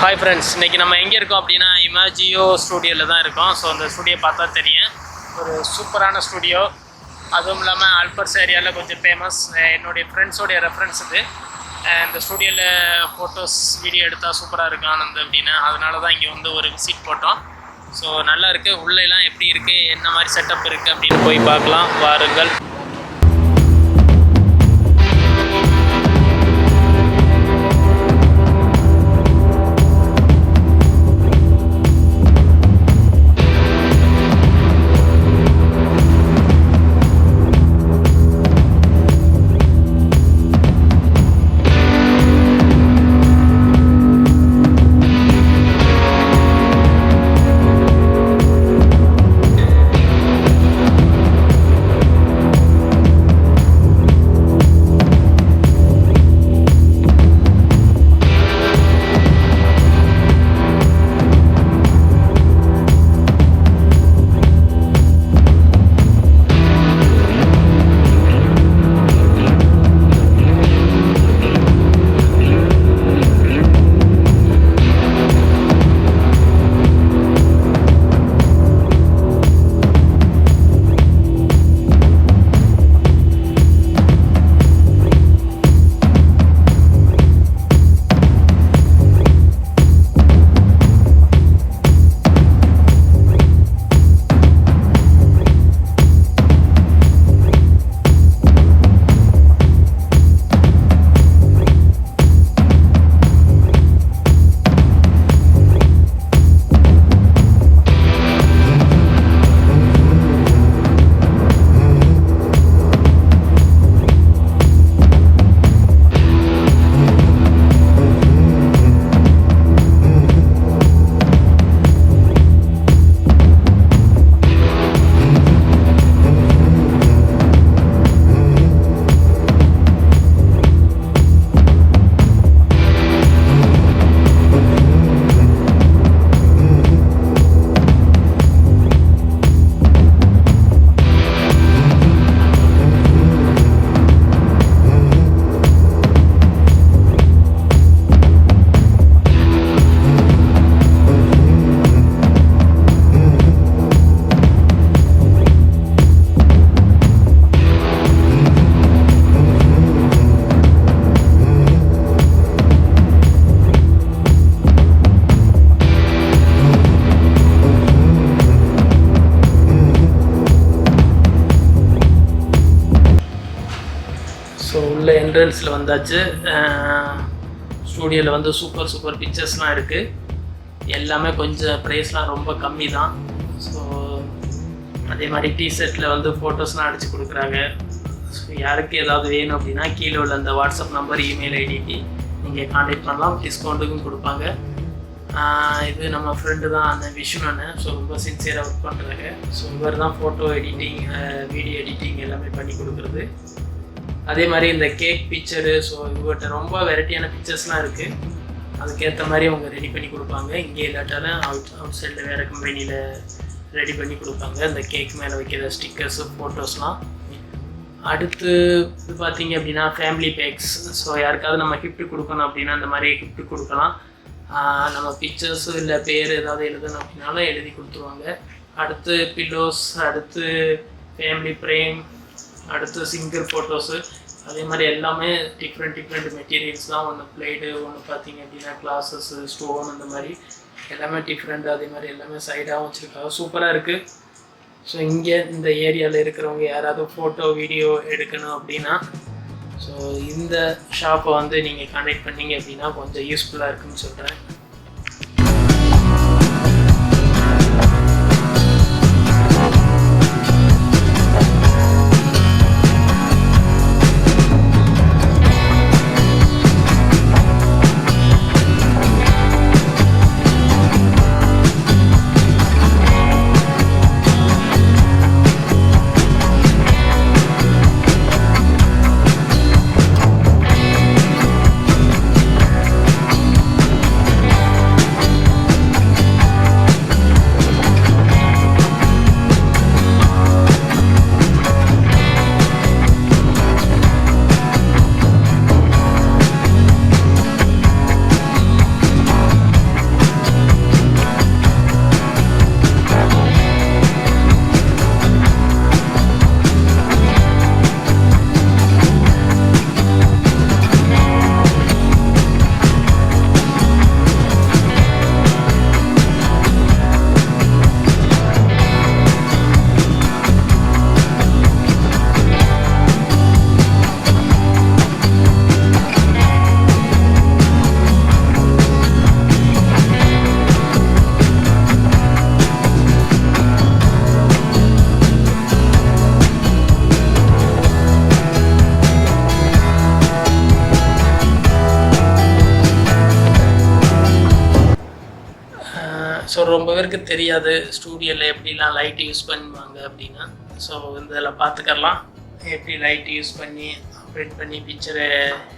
Hi friends, இன்றைக்கி நம்ம எங்கே இருக்கோம் அப்படின்னா இமேஜியோ ஸ்டூடியோவில் தான் இருக்கோம். ஸோ அந்த ஸ்டூடியோ பார்த்தா தெரியும், ஒரு சூப்பரான ஸ்டூடியோ. அதுவும் இல்லாமல் ஆல்பர்ஸ் ஏரியாவில் கொஞ்சம் ஃபேமஸ். என்னுடைய ஃப்ரெண்ட்ஸோடைய ரெஃபரன்ஸ் இது. இந்த ஸ்டூடியோவில் ஃபோட்டோஸ் வீடியோ எடுத்தால் சூப்பராக இருக்கும் ஆனந்த் அப்படின்னு. அதனால தான் இங்கே வந்து ஒரு விசிட் போட்டோம். ஸோ நல்லா இருக்குது. உள்ளெல்லாம் எப்படி இருக்குது, என்ன மாதிரி செட்டப் இருக்குது அப்படின்னு போய் பார்க்கலாம், வாருங்கள். ஸோ உள்ள என்ட்ரன்ஸில் வந்தாச்சு. ஸ்டூடியோவில் வந்து சூப்பர் பிக்சர்ஸ்லாம் இருக்குது. எல்லாமே கொஞ்சம் ப்ரைஸ்லாம் ரொம்ப கம்மி தான். ஸோ அதே மாதிரி டிஷர்ட்டில் வந்து ஃபோட்டோஸ்லாம் அடித்து கொடுக்குறாங்க. ஸோ யாருக்கு ஏதாவது வேணும் அப்படின்னா கீழே உள்ள அந்த வாட்ஸ்அப் நம்பர், இமெயில் ஐடிக்கு நீங்கள் கான்டாக்ட் பண்ணலாம். டிஸ்கவுண்ட்டுக்கும் கொடுப்பாங்க. இது நம்ம ஃப்ரெண்டு தான், அந்த விஷ்ணு அண்ணன். ஸோ ரொம்ப சின்சியராக ஒர்க் பண்ணுறாங்க. ஸோ இவர் தான் ஃபோட்டோ எடிட்டிங், வீடியோ எடிட்டிங் எல்லாமே பண்ணி கொடுக்குறது. அதே மாதிரி இந்த கேக் பிக்சரு. ஸோ இவர்கிட்ட ரொம்ப வெரைட்டியான பிக்சர்ஸ்லாம் இருக்குது. அதுக்கேற்ற மாதிரி அவங்க ரெடி பண்ணி கொடுப்பாங்க. இங்கே இல்லாட்டாலும் அவுட் சைடில் வேறு கம்பெனியில் ரெடி பண்ணி கொடுப்பாங்க. இந்த கேக் மேலே வைக்கிற ஸ்டிக்கர்ஸு, ஃபோட்டோஸ்லாம். அடுத்து இது பார்த்திங்க அப்படின்னா ஃபேமிலி பேக்ஸ். ஸோ யாருக்காவது நம்ம கிஃப்ட் கொடுக்கணும் அப்படின்னா அந்த மாதிரி கிஃப்ட் கொடுக்கலாம். நம்ம பிக்சர்ஸு இல்லை பேர் ஏதாவது எழுதணும் அப்படின்னாலும் எழுதி கொடுத்துருவாங்க. அடுத்து பில்லோஸ், அடுத்து ஃபேமிலி ஃப்ரேம், அடுத்து சிங்கிள் ஃபோட்டோஸு. அதே மாதிரி எல்லாமே டிஃப்ரெண்ட் மெட்டீரியல்ஸ் தான். ஒன்று பிளேடு, ஒன்று பார்த்திங்க அப்படின்னா கிளாஸஸ்ஸு, ஸ்டோன், அந்த மாதிரி எல்லாமே டிஃப்ரெண்ட். அதே மாதிரி எல்லாமே சைடாகவும் வச்சுருக்காங்க. சூப்பராக இருக்குது. ஸோ இங்கே இந்த ஏரியாவில் இருக்கிறவங்க யாராவது ஃபோட்டோ வீடியோ எடுக்கணும் அப்படின்னா ஸோ இந்த ஷாப்பை வந்து நீங்கள் கான்டாக்ட் பண்ணிங்க அப்படின்னா கொஞ்சம் யூஸ்ஃபுல்லாக இருக்குன்னு சொல்கிறேன். ஸோ ரொம்ப பேருக்கு தெரியாது ஸ்டூடியோவில் எப்படிலாம் லைட் யூஸ் பண்ணுவாங்க அப்படின்னா. ஸோ இதில் பார்த்துக்கலாம் எப்படி லைட் யூஸ் பண்ணி ஆப்ரேட் பண்ணி பிக்சரை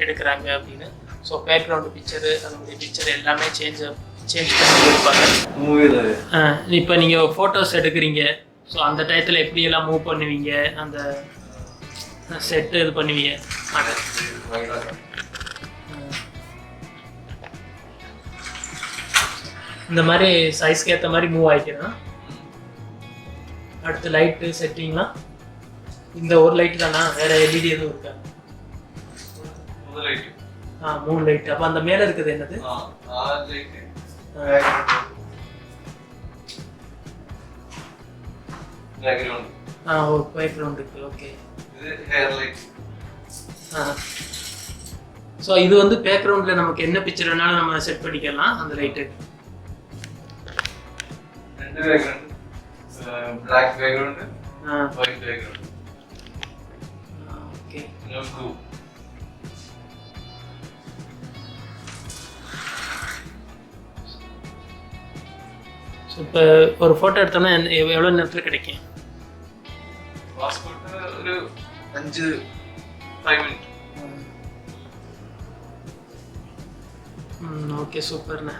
எடுக்கிறாங்க அப்படின்னு. ஸோ பேக்ரவுண்டு பிக்சரு அதனுடைய பிக்சர் எல்லாமே சேஞ்ச் பண்ணி கொடுப்பாங்க. இப்போ நீங்கள் ஃபோட்டோஸ் எடுக்கிறீங்க, ஸோ அந்த டயத்தில் எப்படியெல்லாம் மூவ் பண்ணுவீங்க, அந்த செட்டு இது பண்ணுவீங்க. இந்த மாதிரி சைஸ்க்கு ஏற்ற மாதிரி மூவ் ஆகிக்கிறேன். அடுத்து லைட்டு செட்டிங்லாம் இந்த ஒரு லைட்டு தானா, வேற எல்இடி எதுவும் இருக்கா? 3 லைட். அப்போ அந்த மேலே இருக்குது என்னது? பேக்ரவுண்டுக்கு. ஓகே. ஸோ இது வந்து பேக்ரவுண்டில் நமக்கு என்ன பிக்சர் வேணாலும் நம்ம செட் பண்ணிக்கலாம். அந்த light black background, white background. Okay. No blue. So இப்போ ஒரு ஃபோட்டோ எடுத்தோம்னா எவ்வளோ நேரத்தில் கிடைக்கும்? பாஸ்போர்ட் ஒரு 5 மினிட். ஓகே, சூப்பர்ண்ணே.